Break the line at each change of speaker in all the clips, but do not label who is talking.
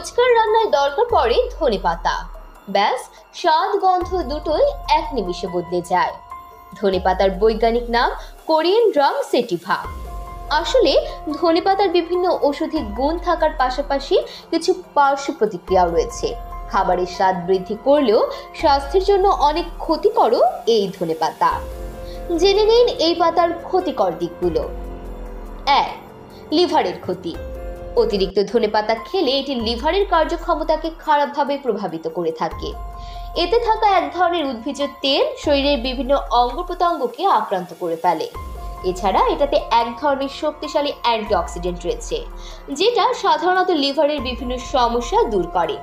রোজকার রান্নায় দরকার পড়ে ধনেপাতা। ব্যাস, স্বাদ গন্ধ দুটোই এক নিমিষে বদলে যায়। ধনেপাতার বৈজ্ঞানিক নাম কোরিয়ান ড্রাম সেটিভা। আসলে ধনেপাতার বিভিন্ন ঔষধি গুণ থাকার পাশাপাশি কিছু পার্শ্ব প্রতিক্রিয়াও রয়েছে। খাবারের স্বাদ বৃদ্ধি করলেও স্বাস্থ্যের জন্য অনেক ক্ষতিকরও এই ধনেপাতা। জেনে নিন এই পাতার ক্ষতিকর দিকগুলো। 1. লিভারের ক্ষতি। অতিরিক্ত ধনেপাতা খেলে এটি লিভারের কার্যক্ষমতাকে খারাপভাবে প্রভাবিত করে থাকে। এতে থাকা এক ধরনের উদ্ভিজ্জ তেল শরীরের বিভিন্ন অঙ্গ প্রত্যঙ্গকে আক্রান্ত করে ফেলে। এছাড়া এটাতে এক ধরনের শক্তিশালী অ্যান্টিঅক্সিডেন্ট রয়েছে, যেটা সাধারণত লিভারের বিভিন্ন সমস্যা দূর করে।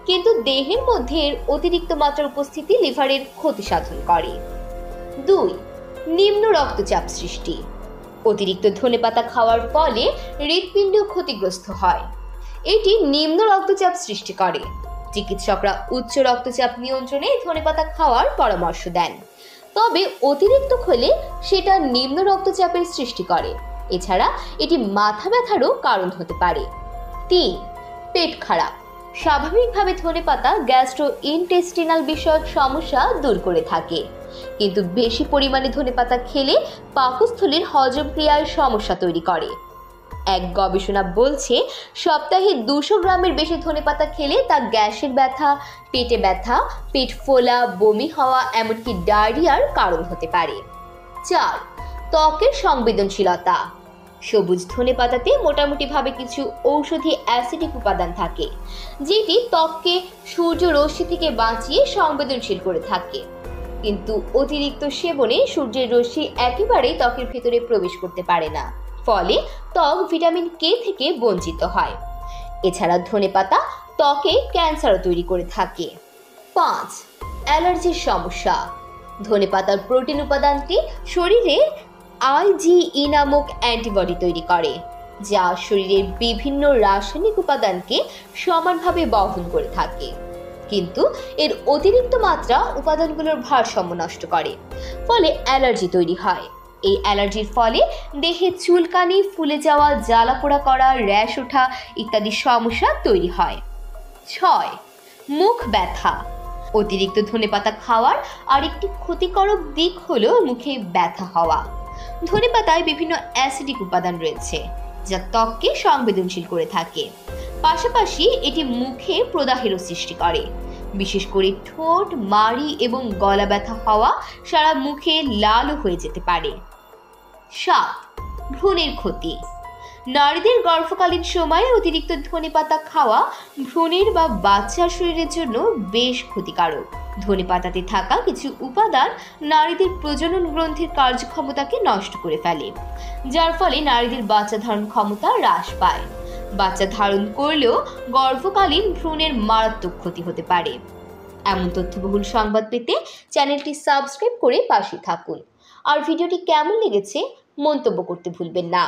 কিন্তু দেহের মধ্যে এর অতিরিক্ত মাত্রার উপস্থিতি লিভারের ক্ষতি সাধন করে। 2. নিম্ন রক্তচাপ সৃষ্টি। অতিরিক্ত ধনেপাতা খাওয়ার ফলে হৃৎপিণ্ড ক্ষতিগ্রস্ত হয়। এটি নিম্ন রক্তচাপ সৃষ্টি করে। চিকিৎসকরা উচ্চ রক্তচাপ নিয়ন্ত্রণে ধনেপাতা খাওয়ার পরামর্শ দেন, তবে অতিরিক্ত খেলে সেটা নিম্ন রক্তচাপের সৃষ্টি করে। এছাড়া এটি মাথা ব্যথারও কারণ হতে পারে। 3. পেট খারাপ। স্বাভাবিকভাবে ধনেপাতা গ্যাস্ট্রোইন্টেস্টিনাল বিষয়ক সমস্যা দূর করে থাকে, কিন্তু বেশি পরিমাণে ধনেপাতা খেলে পাকস্থলীর হজম ক্রিয়ায় সমস্যা তৈরি করে। এক গবেষণা বলছে সপ্তাহে 200 গ্রামের বেশি ধনেপাতা খেলে তা গ্যাসের ব্যথা, পেটে ব্যথা, পেট ফোলা, বমি হওয়া, এমনকি ডায়রিয়ার কারণ হতে পারে। 4. ত্বকের সংবেদনশীলতা। সবুজ ধনেপাতাতে মোটামুটিভাবে কিছু ঔষধি অ্যাসিডিক উপাদান থাকে, যেটি ত্বককে সূর্য রশ্মি থেকে বাঁচিয়ে সংবেদনশীল করে থাকে। কিন্তু অতিরিক্ত সেবনে সূর্যের রশ্মি একেবারেই ত্বকের ভেতরে প্রবেশ করতে পারে না, ফলে ত্বক ভিটামিন কে থেকে বঞ্চিত হয়। এছাড়া ধনেপাতা ত্বকে ক্যান্সারও তৈরি করে থাকে। 5. অ্যালার্জির সমস্যা। ধনেপাতার প্রোটিন উপাদানটি শরীরে IgE নামক অ্যান্টিবডি তৈরি করে, যা শরীরের বিভিন্ন রাসায়নিক উপাদানকে সমানভাবে বহন করে থাকে। কিন্তু এর অতিরিক্ত মাত্রা উপাদানগুলোর ভারসাম্য নষ্ট করে, ফলে অ্যালার্জি তৈরি হয়। এই অ্যালার্জির ফলে দেহে চুলকানি, ফুলে যাওয়া, জ্বালা পোড়া করা, র্যাশ ওঠা ইত্যাদি সমস্যা তৈরি হয়। 6. মুখ ব্যথা। অতিরিক্ত ধনেপাতা খাওয়ার আরেকটি ক্ষতিকারক দিক হলো মুখে ব্যথা হওয়া। ধনেপাতায় বিভিন্ন অ্যাসিডিক উপাদান রয়েছে, যা ত্বককে সংবেদনশীল করে থাকে। পাশাপাশি এটি মুখে প্রদাহেরও সৃষ্টি করে, বিশেষ করে ঠোঁট, মাড়ি এবং গলা ব্যথা হওয়া সারা মুখে লালও হয়ে যেতে পারে। 7. ভ্রূণের ক্ষতি। নারীদের গর্ভকালীন সময়ে অতিরিক্ত ধনেপাতা খাওয়া ভ্রূণের বা বাচ্চার শরীরের জন্য বেশ ক্ষতিকারক। ধনেপাতাতে থাকা কিছু উপাদান নারীদের প্রজনন গ্রন্থির কার্যক্ষমতাকে নষ্ট করে ফেলে, যার ফলে নারীদের বাচ্চা ধারণ ক্ষমতা হ্রাস পায়। বাচ্চা ধারণ করলেও গর্ভকালীন ভ্রূণের মারাত্মক ক্ষতি হতে পারে। এমন তথ্যবহুল সংবাদ পেতে চ্যানেলটি সাবস্ক্রাইব করে পাশে থাকুন। আর ভিডিওটি কেমন লেগেছে মন্তব্য করতে ভুলবেন না।